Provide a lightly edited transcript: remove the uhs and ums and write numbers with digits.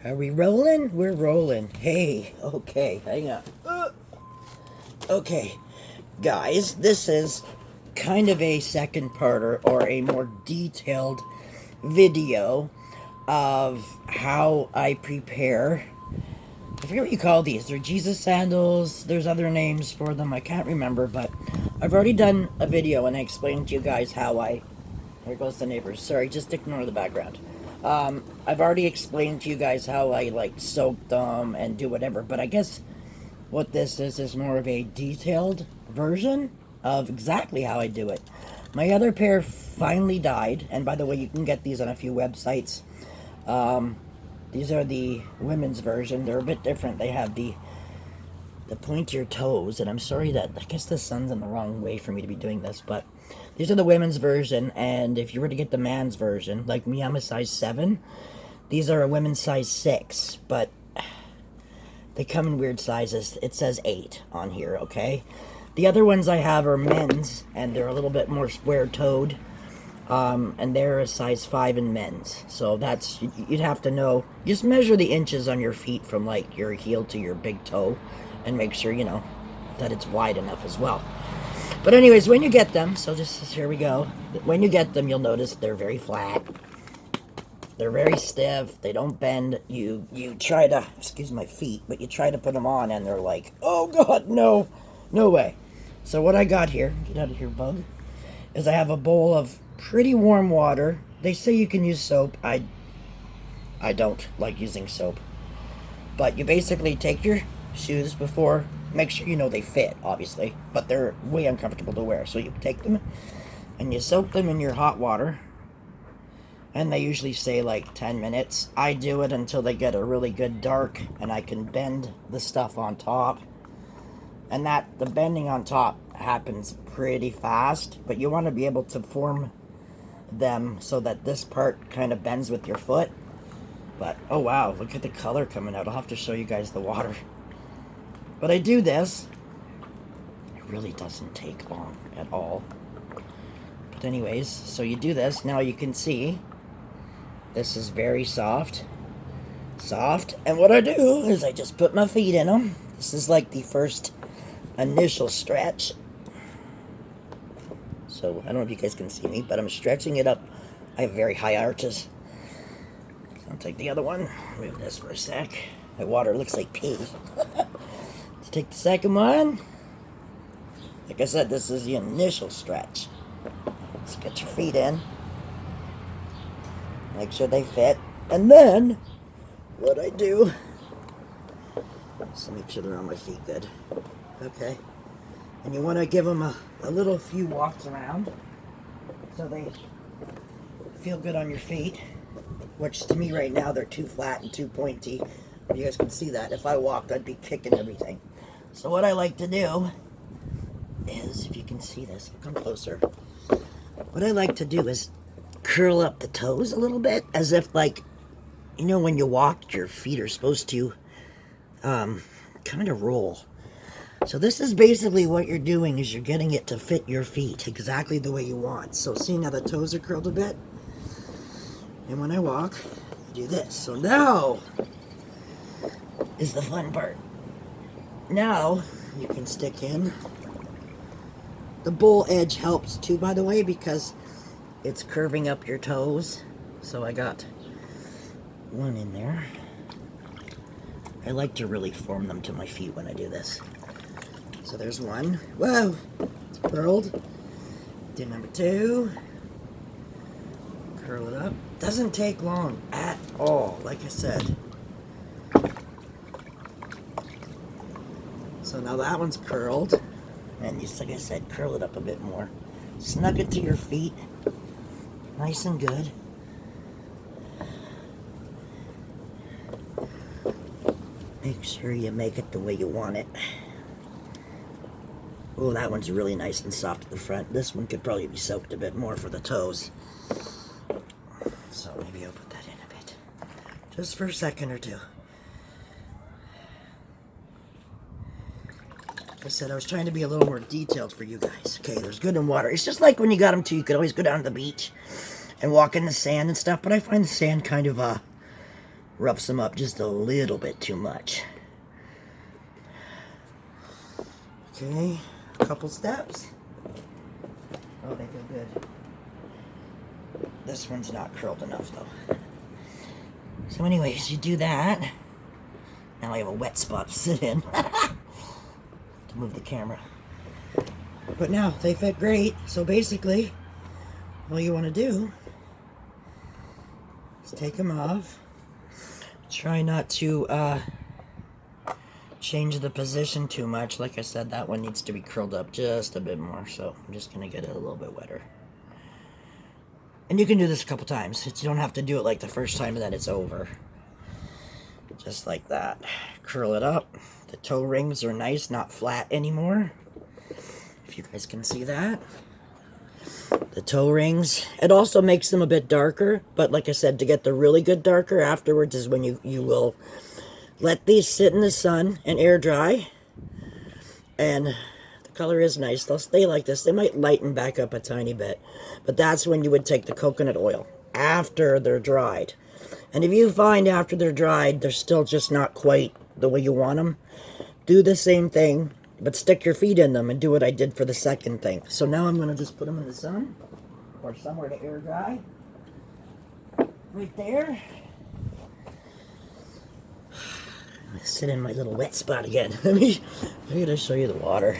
Are we rolling? We're rolling. Hey, okay, hang on. Okay, guys, this is kind of a second parter or a more detailed video of how I prepare. I forget what you call these. They're Jesus sandals. There's other names for them. I can't remember, but I've already done a video and I explained to you guys how I... There goes the neighbors. Sorry, just ignore the background. I've already explained to you guys how I like soak them and do whatever, but I guess what this is more of a detailed version of exactly how I do it. My other pair finally died, and by the way, you can get these on a few websites. These are the women's version. They're a bit different. They have the pointier toes, and I'm sorry that, I guess the sun's in the wrong way for me to be doing this, but these are the women's version, and if you were to get the man's version, like me, I'm a size 7. These are a women's size 6, but they come in weird sizes. It says 8 on here, okay? The other ones I have are men's, and they're a little bit more square-toed, and they're a size 5 in men's. So that's, you'd have to know, just measure the inches on your feet from like your heel to your big toe, and make sure, you know, that it's wide enough as well. But anyways, when you get them, so just, here we go. When you get them, you'll notice they're very flat. They're very stiff. They don't bend. You try to, excuse my feet, but you try to put them on and they're like, oh God, no, no way. So what I got here, get out of here, bug, is I have a bowl of pretty warm water. They say you can use soap. I don't like using soap. But you basically take your shoes before, make sure you know they fit, obviously, but they're way uncomfortable to wear. So you take them and you soak them in your hot water, and they usually say like 10 minutes. I do it until they get a really good dark and I can bend the stuff on top, and that the bending on top happens pretty fast, but you want to be able to form them so that this part kind of bends with your foot. But oh wow, look at the color coming out. I'll have to show you guys the water. But I do this. It really doesn't take long at all. But anyways, so you do this. Now you can see this is very soft. Soft. And what I do is I just put my feet in them. This is like the first initial stretch. So I don't know if you guys can see me, but I'm stretching it up. I have very high arches. I'll take the other one. Move this for a sec. My water looks like pee. Let's take the second one. Like I said, this is the initial stretch. Let's get your feet in. Make sure they fit. And then, what I do, so make sure they're on my feet good. Okay. And you want to give them a little few walks around so they feel good on your feet. Which to me right now, they're too flat and too pointy. You guys can see that. If I walked, I'd be kicking everything. So what I like to do is, if you can see this, I'll come closer. What I like to do is curl up the toes a little bit, as if like, you know, when you walk, your feet are supposed to kind of roll. So this is basically what you're doing, is you're getting it to fit your feet exactly the way you want. So seeing how the toes are curled a bit? And when I walk, I do this. So now is the fun part. Now you can stick in. The bowl edge helps too, by the way, because it's curving up your toes. So I got one in there. I like to really form them to my feet when I do this. So there's one. Whoa, it's curled. Do number 2. Curl it up. Doesn't take long at all, like I said. So now that one's curled, and just like I said, curl it up a bit more. Snug it to your feet, nice and good. Make sure you make it the way you want it. Oh, that one's really nice and soft at the front. This one could probably be soaked a bit more for the toes. So maybe I'll put that in a bit. Just for a second or two. Like I said, I was trying to be a little more detailed for you guys. Okay, there's good in water. It's just like when you got them too, you could always go down to the beach and walk in the sand and stuff, but I find the sand kind of roughs them up just a little bit too much. Okay, a couple steps. Oh, they feel good. This one's not curled enough though. So anyways, you do that. Now I have a wet spot to sit in. To move the camera. But now they fit great. So basically, all you want to do is take them off. Try not to change the position too much. Like I said, that one needs to be curled up just a bit more. So I'm just going to get it a little bit wetter. And you can do this a couple times. You don't have to do it like the first time and then it's over. Just like that. Curl it up. The toe rings are nice, not flat anymore. If you guys can see that. The toe rings. It also makes them a bit darker. But like I said, to get the really good darker afterwards is when you will let these sit in the sun and air dry. And the color is nice. They'll stay like this. They might lighten back up a tiny bit. But that's when you would take the coconut oil. After they're dried. And if you find after they're dried, they're still just not quite the way you want them, do the same thing, but stick your feet in them and do what I did for the second thing. So now I'm going to just put them in the sun or somewhere to air dry. Right there. I'm going to sit in my little wet spot again. I gotta show you the water.